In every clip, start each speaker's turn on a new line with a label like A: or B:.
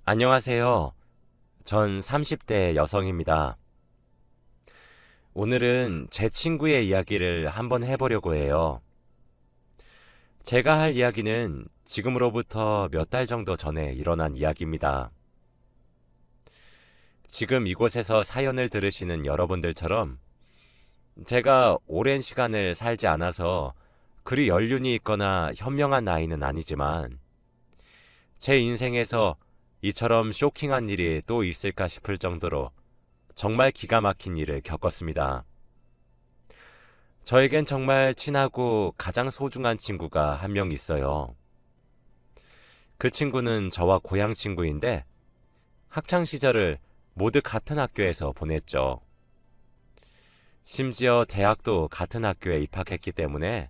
A: 안녕하세요. 전 30대 여성입니다. 오늘은 제 친구의 이야기를 한번 해보려고 해요. 제가 할 이야기는 지금으로부터 몇 달 정도 전에 일어난 이야기입니다. 지금 이곳에서 사연을 들으시는 여러분들처럼 제가 오랜 시간을 살지 않아서 그리 연륜이 있거나 현명한 나이는 아니지만 제 인생에서 이처럼 쇼킹한 일이 또 있을까 싶을 정도로 정말 기가 막힌 일을 겪었습니다. 저에겐 정말 친하고 가장 소중한 친구가 한 명 있어요. 그 친구는 저와 고향 친구인데 학창 시절을 모두 같은 학교에서 보냈죠. 심지어 대학도 같은 학교에 입학했기 때문에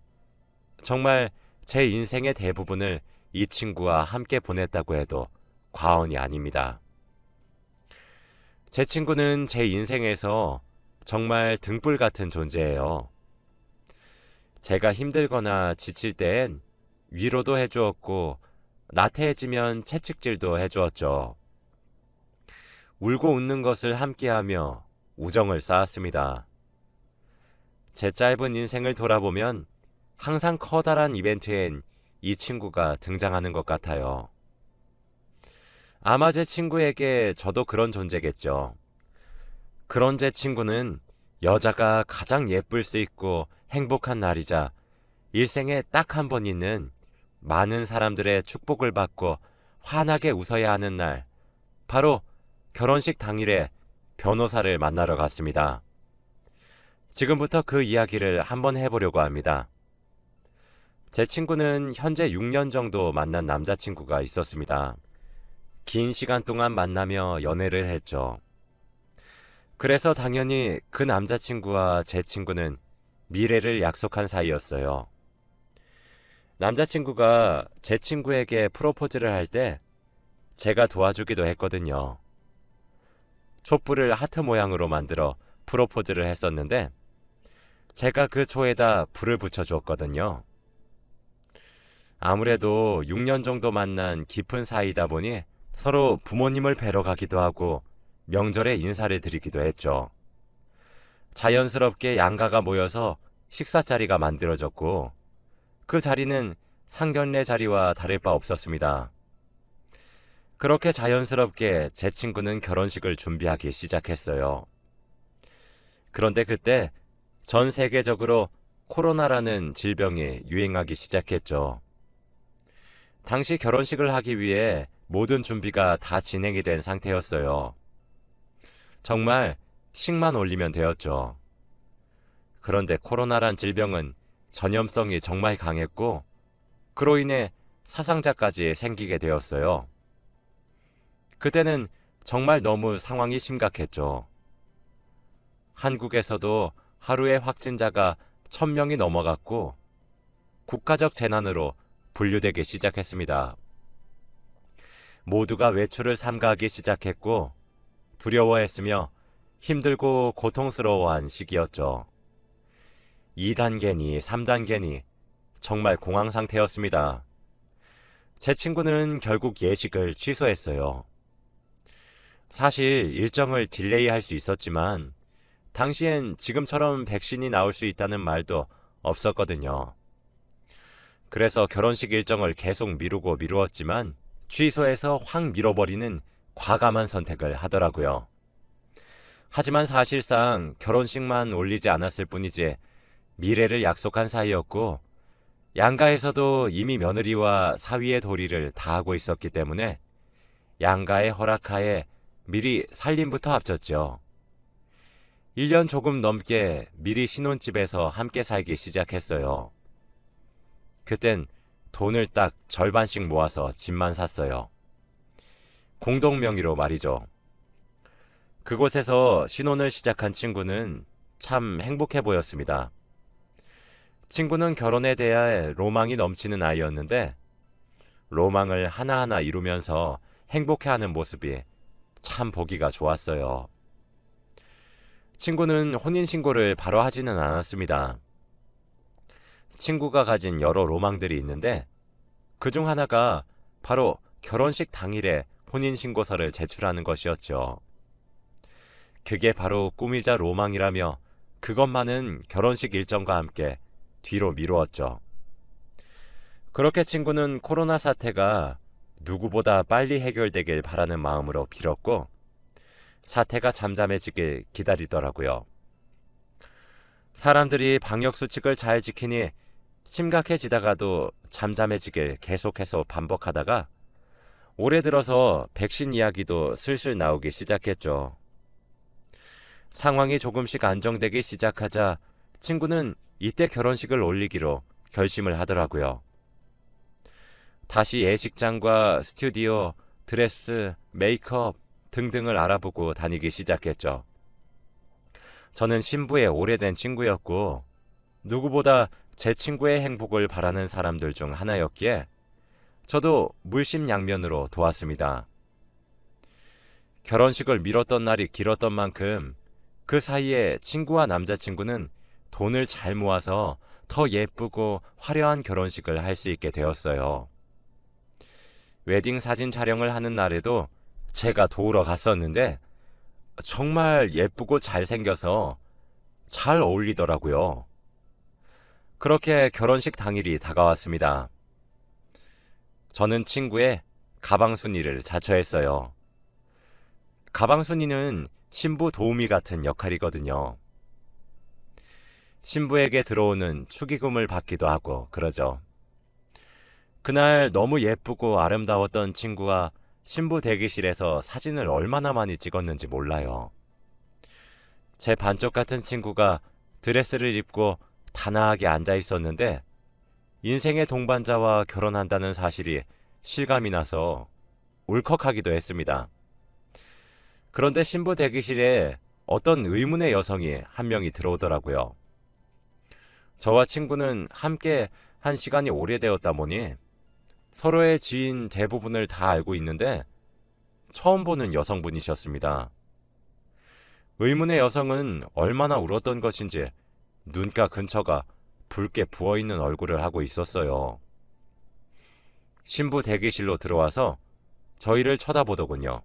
A: 정말 제 인생의 대부분을 이 친구와 함께 보냈다고 해도 과언이 아닙니다. 제 친구는 제 인생에서 정말 등불 같은 존재예요. 제가 힘들거나 지칠 땐 위로도 해주었고 나태해지면 채찍질도 해주었죠. 울고 웃는 것을 함께하며 우정을 쌓았습니다. 제 짧은 인생을 돌아보면 항상 커다란 이벤트엔 이 친구가 등장하는 것 같아요. 아마 제 친구에게 저도 그런 존재겠죠. 그런 제 친구는 여자가 가장 예쁠 수 있고 행복한 날이자 일생에 딱 한 번 있는 많은 사람들의 축복을 받고 환하게 웃어야 하는 날, 바로 결혼식 당일에 변호사를 만나러 갔습니다. 지금부터 그 이야기를 한번 해보려고 합니다. 제 친구는 현재 6년 정도 만난 남자친구가 있었습니다. 긴 시간 동안 만나며 연애를 했죠. 그래서 당연히 그 남자친구와 제 친구는 미래를 약속한 사이였어요. 남자친구가 제 친구에게 프로포즈를 할 때 제가 도와주기도 했거든요. 촛불을 하트 모양으로 만들어 프로포즈를 했었는데 제가 그 초에다 불을 붙여주었거든요. 아무래도 6년 정도 만난 깊은 사이다 보니 서로 부모님을 뵈러 가기도 하고 명절에 인사를 드리기도 했죠. 자연스럽게 양가가 모여서 식사 자리가 만들어졌고 그 자리는 상견례 자리와 다를 바 없었습니다. 그렇게 자연스럽게 제 친구는 결혼식을 준비하기 시작했어요. 그런데 그때 전 세계적으로 코로나라는 질병이 유행하기 시작했죠. 당시 결혼식을 하기 위해 모든 준비가 다 진행이 된 상태였어요. 정말 식만 올리면 되었죠. 그런데 코로나란 질병은 전염성이 정말 강했고 그로 인해 사상자까지 생기게 되었어요. 그때는 정말 너무 상황이 심각했죠. 한국에서도 하루에 확진자가 1,000명이 넘어갔고 국가적 재난으로 분류되기 시작했습니다. 모두가 외출을 삼가하기 시작했고 두려워했으며 힘들고 고통스러워한 시기였죠. 2단계니 3단계니 정말 공황 상태였습니다. 제 친구는 결국 예식을 취소했어요. 사실 일정을 딜레이할 수 있었지만 당시엔 지금처럼 백신이 나올 수 있다는 말도 없었거든요. 그래서 결혼식 일정을 계속 미루고 미루었지만 취소해서 확 밀어버리는 과감한 선택을 하더라고요. 하지만 사실상 결혼식만 올리지 않았을 뿐이지 미래를 약속한 사이였고 양가에서도 이미 며느리와 사위의 도리를 다하고 있었기 때문에 양가의 허락하에 미리 살림부터 합쳤죠. 1년 조금 넘게 미리 신혼집에서 함께 살기 시작했어요. 그땐 돈을 딱 절반씩 모아서 집만 샀어요. 공동 명의로 말이죠. 그곳에서 신혼을 시작한 친구는 참 행복해 보였습니다. 친구는 결혼에 대해 로망이 넘치는 아이였는데 로망을 하나하나 이루면서 행복해하는 모습이 참 보기가 좋았어요. 친구는 혼인신고를 바로 하지는 않았습니다. 친구가 가진 여러 로망들이 있는데 그중 하나가 바로 결혼식 당일에 혼인신고서를 제출하는 것이었죠. 그게 바로 꿈이자 로망이라며 그것만은 결혼식 일정과 함께 뒤로 미루었죠. 그렇게 친구는 코로나 사태가 누구보다 빨리 해결되길 바라는 마음으로 빌었고 사태가 잠잠해지길 기다리더라고요. 사람들이 방역수칙을 잘 지키니 심각해지다가도 잠잠해지길 계속해서 반복하다가 올해 들어서 백신 이야기도 슬슬 나오기 시작했죠. 상황이 조금씩 안정되기 시작하자 친구는 이때 결혼식을 올리기로 결심을 하더라고요. 다시 예식장과 스튜디오, 드레스, 메이크업 등등을 알아보고 다니기 시작했죠. 저는 신부의 오래된 친구였고 누구보다 제 친구의 행복을 바라는 사람들 중 하나였기에 저도 물심양면으로 도왔습니다. 결혼식을 미뤘던 날이 길었던 만큼 그 사이에 친구와 남자친구는 돈을 잘 모아서 더 예쁘고 화려한 결혼식을 할 수 있게 되었어요. 웨딩 사진 촬영을 하는 날에도 제가 도우러 갔었는데 정말 예쁘고 잘생겨서 잘 어울리더라고요. 그렇게 결혼식 당일이 다가왔습니다. 저는 친구의 가방순이를 자처했어요. 가방순이는 신부 도우미 같은 역할이거든요. 신부에게 들어오는 축의금을 받기도 하고 그러죠. 그날 너무 예쁘고 아름다웠던 친구와 신부 대기실에서 사진을 얼마나 많이 찍었는지 몰라요. 제 반쪽 같은 친구가 드레스를 입고 단아하게 앉아 있었는데 인생의 동반자와 결혼한다는 사실이 실감이 나서 울컥하기도 했습니다. 그런데 신부 대기실에 어떤 의문의 여성이 한 명이 들어오더라고요. 저와 친구는 함께 한 시간이 오래되었다 보니 서로의 지인 대부분을 다 알고 있는데 처음 보는 여성분이셨습니다. 의문의 여성은 얼마나 울었던 것인지 눈가 근처가 붉게 부어있는 얼굴을 하고 있었어요. 신부 대기실로 들어와서 저희를 쳐다보더군요.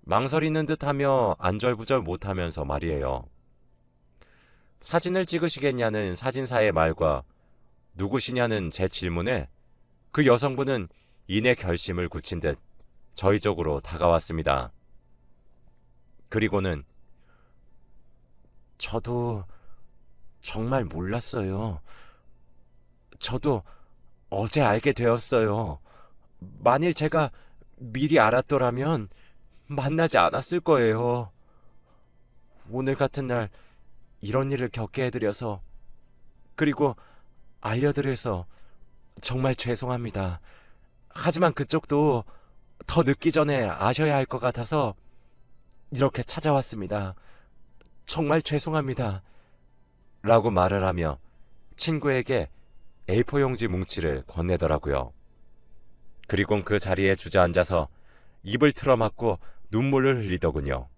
A: 망설이는 듯하며 안절부절 못하면서 말이에요. 사진을 찍으시겠냐는 사진사의 말과 누구시냐는 제 질문에 그 여성분은 이내 결심을 굳힌 듯 저희 쪽으로 다가왔습니다. 그리고는 저도 정말 몰랐어요. 저도 어제 알게 되었어요. 만일 제가 미리 알았더라면 만나지 않았을 거예요. 오늘 같은 날 이런 일을 겪게 해드려서 그리고 알려드려서 정말 죄송합니다. 하지만 그쪽도 더 늦기 전에 아셔야 할 것 같아서 이렇게 찾아왔습니다. 정말 죄송합니다. 라고 말을 하며 친구에게 A4 용지 뭉치를 건네더라고요. 그리곤 그 자리에 주저앉아서 입을 틀어막고 눈물을 흘리더군요.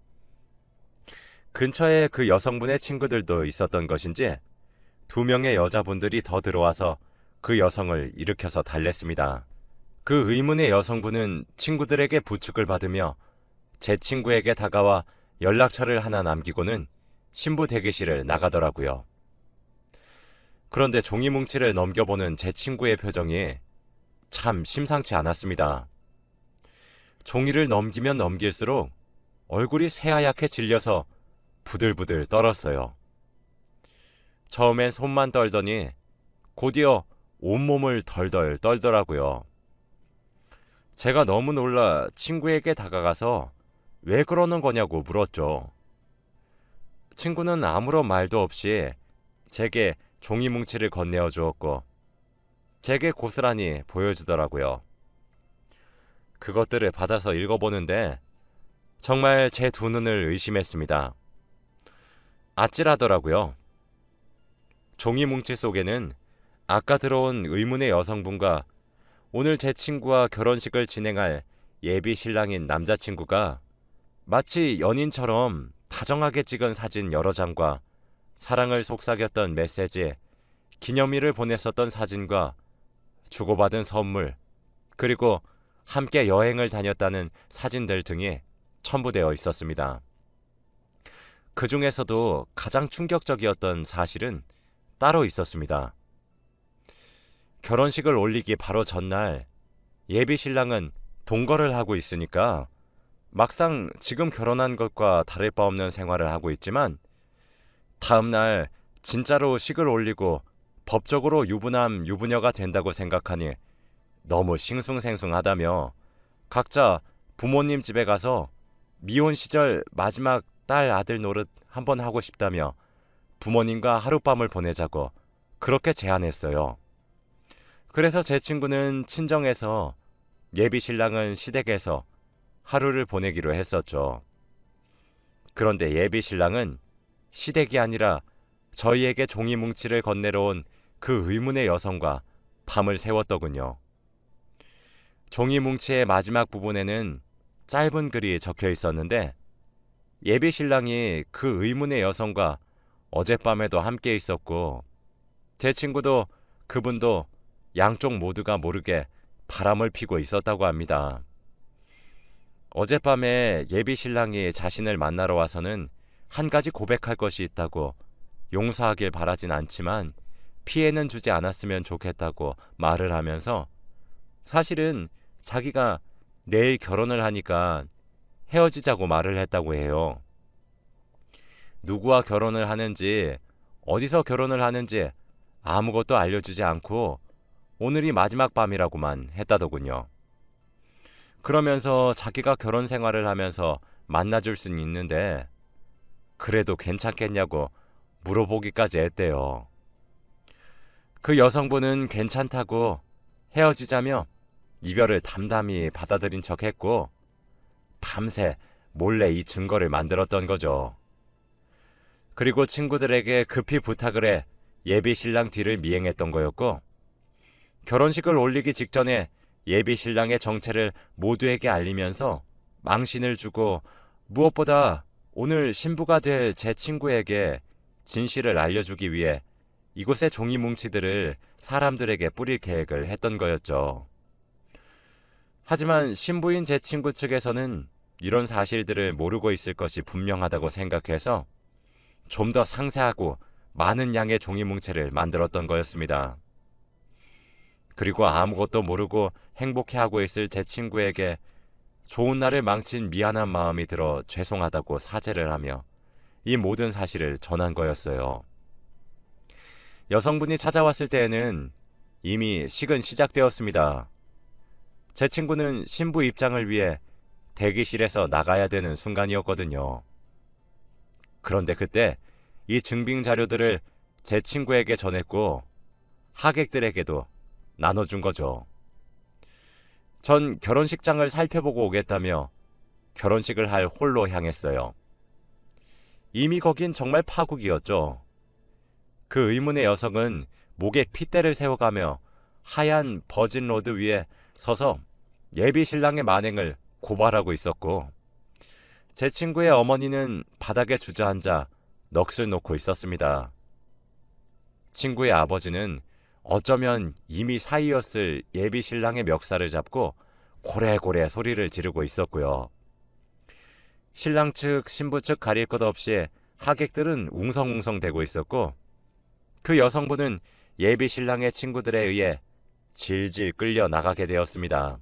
A: 근처에 그 여성분의 친구들도 있었던 것인지 2명의 여자분들이 더 들어와서 그 여성을 일으켜서 달랬습니다. 그 의문의 여성분은 친구들에게 부축을 받으며 제 친구에게 다가와 연락처를 하나 남기고는 신부 대기실을 나가더라고요. 그런데 종이 뭉치를 넘겨보는 제 친구의 표정이 참 심상치 않았습니다. 종이를 넘기면 넘길수록 얼굴이 새하얗게 질려서 부들부들 떨었어요. 처음엔 손만 떨더니 곧이어 온몸을 덜덜 떨더라고요. 제가 너무 놀라 친구에게 다가가서 왜 그러는 거냐고 물었죠. 친구는 아무런 말도 없이 제게 종이 뭉치를 건네어 주었고 제게 고스란히 보여주더라고요. 그것들을 받아서 읽어보는데 정말 제 두 눈을 의심했습니다. 아찔하더라고요. 종이 뭉치 속에는 아까 들어온 의문의 여성분과 오늘 제 친구와 결혼식을 진행할 예비 신랑인 남자친구가 마치 연인처럼 다정하게 찍은 사진 여러 장과 사랑을 속삭였던 메시지, 기념일을 보냈었던 사진과 주고받은 선물, 그리고 함께 여행을 다녔다는 사진들 등이 첨부되어 있었습니다. 그 중에서도 가장 충격적이었던 사실은 따로 있었습니다. 결혼식을 올리기 바로 전날 예비 신랑은 동거를 하고 있으니까 막상 지금 결혼한 것과 다를 바 없는 생활을 하고 있지만 다음날 진짜로 식을 올리고 법적으로 유부남, 유부녀가 된다고 생각하니 너무 싱숭생숭하다며 각자 부모님 집에 가서 미혼 시절 마지막 딸 아들 노릇 한번 하고 싶다며 부모님과 하룻밤을 보내자고 그렇게 제안했어요. 그래서 제 친구는 친정에서 예비 신랑은 시댁에서 하루를 보내기로 했었죠. 그런데 예비 신랑은 시댁이 아니라 저희에게 종이 뭉치를 건네러 온 그 의문의 여성과 밤을 새웠더군요. 종이 뭉치의 마지막 부분에는 짧은 글이 적혀 있었는데 예비 신랑이 그 의문의 여성과 어젯밤에도 함께 있었고 제 친구도 그분도 양쪽 모두가 모르게 바람을 피고 있었다고 합니다. 어젯밤에 예비 신랑이 자신을 만나러 와서는 한 가지 고백할 것이 있다고 용서하길 바라진 않지만 피해는 주지 않았으면 좋겠다고 말을 하면서 사실은 자기가 내일 결혼을 하니까 헤어지자고 말을 했다고 해요. 누구와 결혼을 하는지 어디서 결혼을 하는지 아무것도 알려주지 않고 오늘이 마지막 밤이라고만 했다더군요. 그러면서 자기가 결혼 생활을 하면서 만나줄 수는 있는데 그래도 괜찮겠냐고 물어보기까지 했대요. 그 여성분은 괜찮다고 헤어지자며 이별을 담담히 받아들인 척했고 밤새 몰래 이 증거를 만들었던 거죠. 그리고 친구들에게 급히 부탁을 해 예비 신랑 뒤를 미행했던 거였고 결혼식을 올리기 직전에 예비 신랑의 정체를 모두에게 알리면서 망신을 주고 무엇보다 오늘 신부가 될 제 친구에게 진실을 알려주기 위해 이곳의 종이 뭉치들을 사람들에게 뿌릴 계획을 했던 거였죠. 하지만 신부인 제 친구 측에서는 이런 사실들을 모르고 있을 것이 분명하다고 생각해서 좀 더 상세하고 많은 양의 종이 뭉치를 만들었던 거였습니다. 그리고 아무것도 모르고 행복해하고 있을 제 친구에게 좋은 날을 망친 미안한 마음이 들어 죄송하다고 사죄를 하며 이 모든 사실을 전한 거였어요. 여성분이 찾아왔을 때에는 이미 식은 시작되었습니다. 제 친구는 신부 입장을 위해 대기실에서 나가야 되는 순간이었거든요. 그런데 그때 이 증빙 자료들을 제 친구에게 전했고 하객들에게도 나눠준 거죠. 전 결혼식장을 살펴보고 오겠다며 결혼식을 할 홀로 향했어요. 이미 거긴 정말 파국이었죠. 그 의문의 여성은 목에 핏대를 세워가며 하얀 버진 로드 위에 서서 예비 신랑의 만행을 고발하고 있었고 제 친구의 어머니는 바닥에 주저앉아 넋을 놓고 있었습니다. 친구의 아버지는 어쩌면 이미 사이였을 예비 신랑의 멱살을 잡고 고래고래 소리를 지르고 있었고요. 신랑 측, 신부 측 가릴 것 없이 하객들은 웅성웅성대고 있었고 그 여성분은 예비 신랑의 친구들에 의해 질질 끌려 나가게 되었습니다.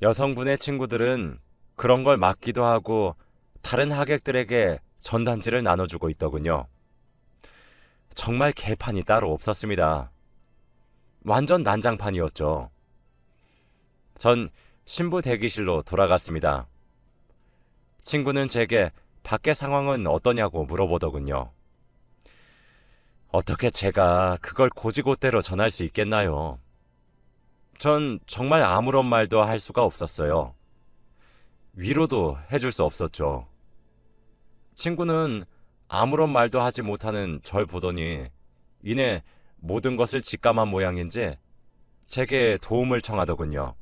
A: 여성분의 친구들은 그런 걸 막기도 하고 다른 하객들에게 전단지를 나눠주고 있더군요. 정말 개판이 따로 없었습니다. 완전 난장판이었죠. 전 신부 대기실로 돌아갔습니다. 친구는 제게 밖의 상황은 어떠냐고 물어보더군요. 어떻게 제가 그걸 고지고대로 전할 수 있겠나요? 전 정말 아무런 말도 할 수가 없었어요. 위로도 해줄 수 없었죠. 친구는 아무런 말도 하지 못하는 절 보더니 이내 모든 것을 직감한 모양인지 제게 도움을 청하더군요.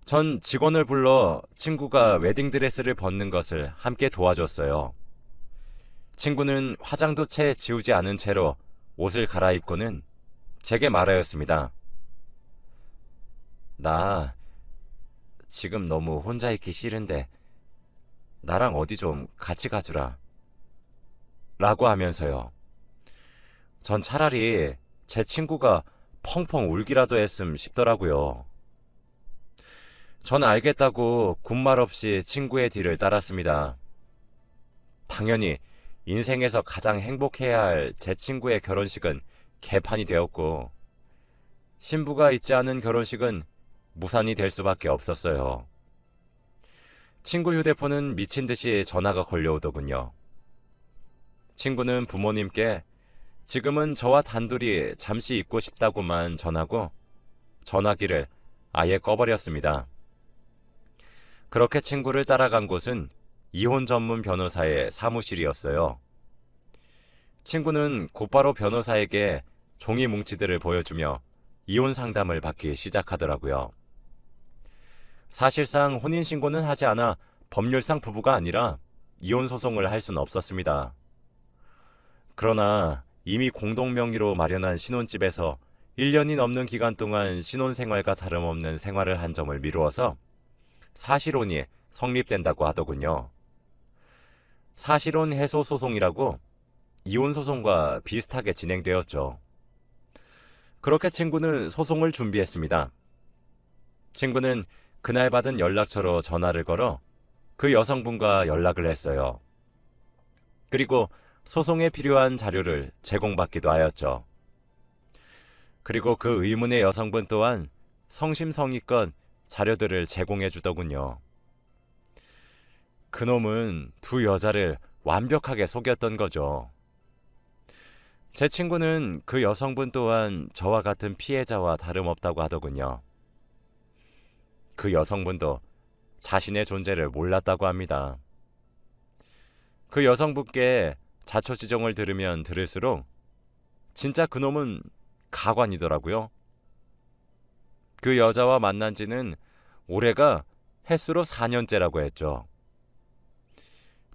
A: 전 직원을 불러 친구가 웨딩드레스를 벗는 것을 함께 도와줬어요. 친구는 화장도 채 지우지 않은 채로 옷을 갈아입고는 제게 말하였습니다. 나 지금 너무 혼자 있기 싫은데 나랑 어디 좀 같이 가주라. 라고 하면서요. 전 차라리 제 친구가 펑펑 울기라도 했음 싶더라고요. 전 알겠다고 군말 없이 친구의 뒤를 따랐습니다. 당연히 인생에서 가장 행복해야 할 제 친구의 결혼식은 개판이 되었고, 신부가 있지 않은 결혼식은 무산이 될 수밖에 없었어요. 친구 휴대폰은 미친 듯이 전화가 걸려오더군요. 친구는 부모님께 지금은 저와 단둘이 잠시 있고 싶다고만 전하고 전화기를 아예 꺼버렸습니다. 그렇게 친구를 따라간 곳은 이혼 전문 변호사의 사무실이었어요. 친구는 곧바로 변호사에게 종이 뭉치들을 보여주며 이혼 상담을 받기 시작하더라고요. 사실상 혼인신고는 하지 않아 법률상 부부가 아니라 이혼 소송을 할 수는 없었습니다. 그러나 이미 공동명의로 마련한 신혼집에서 1년이 넘는 기간 동안 신혼생활과 다름없는 생활을 한 점을 미루어서 사실혼이 성립된다고 하더군요. 사실혼 해소 소송이라고 이혼 소송과 비슷하게 진행되었죠. 그렇게 친구는 소송을 준비했습니다. 친구는 그날 받은 연락처로 전화를 걸어 그 여성분과 연락을 했어요. 그리고 소송에 필요한 자료를 제공받기도 하였죠. 그리고 그 의문의 여성분 또한 성심성의껏 자료들을 제공해 주더군요. 그놈은 두 여자를 완벽하게 속였던 거죠. 제 친구는 그 여성분 또한 저와 같은 피해자와 다름없다고 하더군요. 그 여성분도 자신의 존재를 몰랐다고 합니다. 그 여성분께 자초지종을 들으면 들을수록 진짜 그놈은 가관이더라고요. 그 여자와 만난 지는 올해가 햇수로 4년째라고 했죠.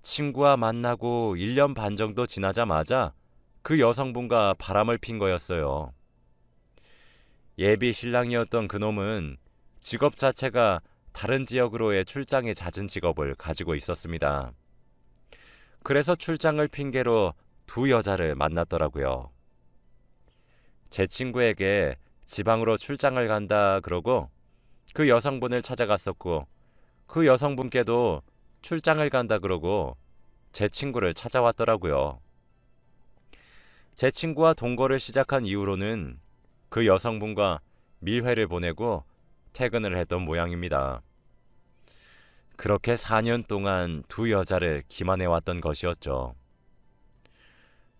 A: 친구와 만나고 1년 반 정도 지나자마자 그 여성분과 바람을 핀 거였어요. 예비 신랑이었던 그놈은 직업 자체가 다른 지역으로의 출장이 잦은 직업을 가지고 있었습니다. 그래서 출장을 핑계로 두 여자를 만났더라고요. 제 친구에게 지방으로 출장을 간다 그러고 그 여성분을 찾아갔었고, 그 여성분께도 출장을 간다 그러고 제 친구를 찾아왔더라고요. 제 친구와 동거를 시작한 이후로는 그 여성분과 밀회를 보내고 퇴근을 했던 모양입니다. 그렇게 4년 동안 두 여자를 기만해왔던 것이었죠.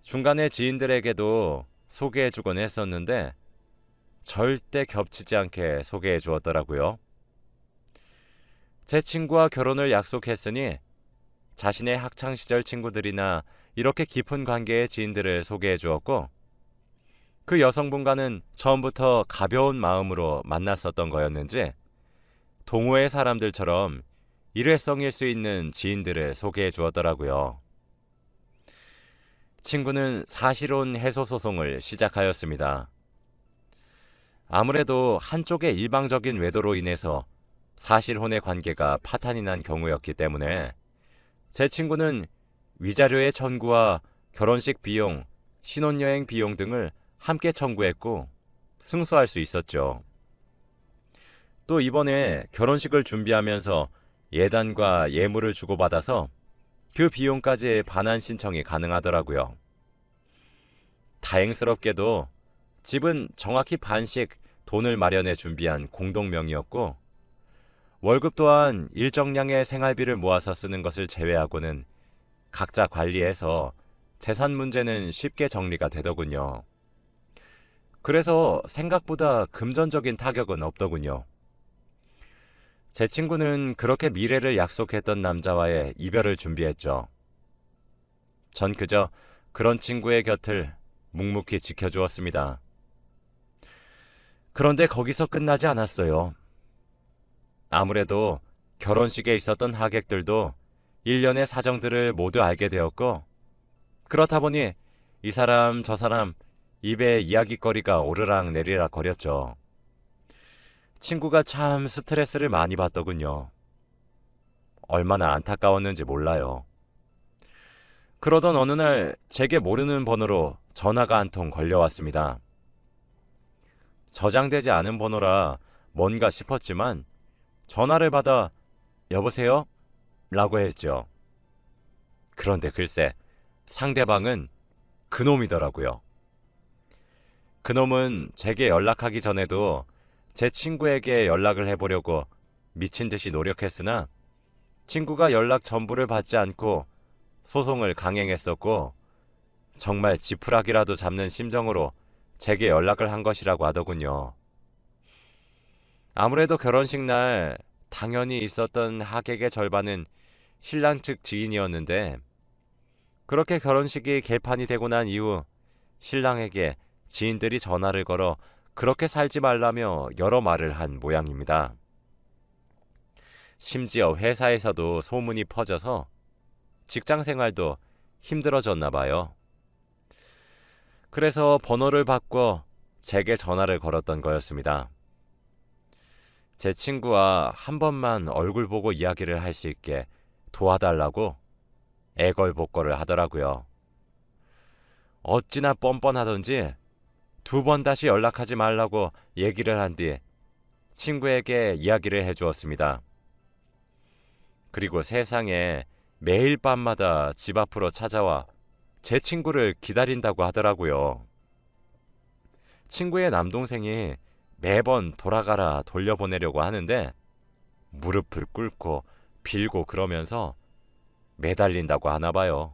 A: 중간에 지인들에게도 소개해주곤 했었는데 절대 겹치지 않게 해주었더라고요 제 친구와 결혼을 약속했으니 자신의 학창시절 친구들이나 이렇게 깊은 관계의 지인들을 소개해 주었고, 그 여성분과는 처음부터 가벼운 마음으로 만났었던 거였는지 동호회 사람들처럼 일회성일 수 있는 지인들을 소개해 주었더라고요. 친구는 사실혼 해소 소송을 시작하였습니다. 아무래도 한쪽의 일방적인 외도로 인해서 사실혼의 관계가 파탄이 난 경우였기 때문에 제 친구는 위자료의 청구와 결혼식 비용, 신혼여행 비용 등을 함께 청구했고 승소할 수 있었죠. 또 이번에 결혼식을 준비하면서 예단과 예물을 주고받아서 그 비용까지 반환 신청이 가능하더라고요. 다행스럽게도 집은 정확히 반씩 돈을 마련해 준비한 공동명의였고, 월급 또한 일정량의 생활비를 모아서 쓰는 것을 제외하고는 각자 관리해서 재산 문제는 쉽게 정리가 되더군요. 그래서 생각보다 금전적인 타격은 없더군요. 제 친구는 그렇게 미래를 약속했던 남자와의 이별을 준비했죠. 전 그저 그런 친구의 곁을 묵묵히 지켜주었습니다. 그런데 거기서 끝나지 않았어요. 아무래도 결혼식에 있었던 하객들도 일련의 사정들을 모두 알게 되었고, 그렇다 보니 이 사람 저 사람 입에 이야깃거리가 오르락 내리락 거렸죠. 친구가 참 스트레스를 많이 받더군요. 얼마나 안타까웠는지 몰라요. 그러던 어느 날 제게 모르는 번호로 전화가 한 통 걸려왔습니다. 저장되지 않은 번호라 뭔가 싶었지만 전화를 받아 여보세요? 라고 했죠. 그런데 글쎄 상대방은 그놈이더라고요. 그놈은 제게 연락하기 전에도 제 친구에게 연락을 해보려고 미친 듯이 노력했으나 친구가 연락 전부를 받지 않고 소송을 강행했었고 정말 지푸라기라도 잡는 심정으로 제게 연락을 한 것이라고 하더군요. 아무래도 결혼식 날 당연히 있었던 하객의 절반은 신랑 측 지인이었는데 그렇게 결혼식이 개판이 되고 난 이후 신랑에게 지인들이 전화를 걸어 그렇게 살지 말라며 여러 말을 한 모양입니다. 심지어 회사에서도 소문이 퍼져서 직장 생활도 힘들어졌나 봐요. 그래서 번호를 바꿔 제게 전화를 걸었던 거였습니다. 제 친구와 한 번만 얼굴 보고 이야기를 할 수 있게 도와달라고 애걸복걸을 하더라고요. 어찌나 뻔뻔하던지 2번 다시 연락하지 말라고 얘기를 한 뒤 친구에게 이야기를 해주었습니다. 그리고 세상에 매일 밤마다 집 앞으로 찾아와 제 친구를 기다린다고 하더라고요. 친구의 남동생이 매번 돌아가라 돌려보내려고 하는데 무릎을 꿇고 빌고 그러면서 매달린다고 하나 봐요.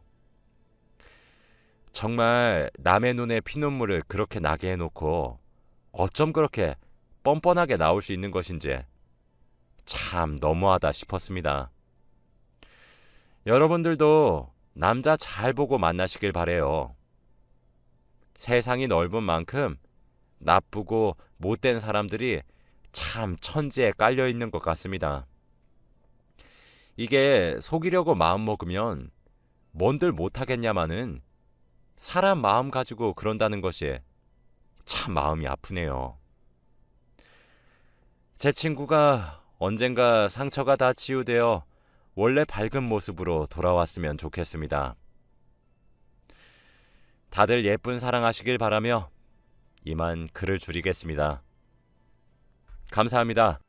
A: 정말 남의 눈에 피눈물을 그렇게 나게 해놓고 어쩜 그렇게 뻔뻔하게 나올 수 있는 것인지 참 너무하다 싶었습니다. 여러분들도 남자 잘 보고 만나시길 바래요. 세상이 넓은 만큼 나쁘고 못된 사람들이 참 천지에 깔려 있는 것 같습니다. 이게 속이려고 마음먹으면 뭔들 못하겠냐마는 사람 마음 가지고 그런다는 것이 참 마음이 아프네요. 제 친구가 언젠가 상처가 다 치유되어 원래 밝은 모습으로 돌아왔으면 좋겠습니다. 다들 예쁜 사랑하시길 바라며 이만 글을 줄이겠습니다. 감사합니다.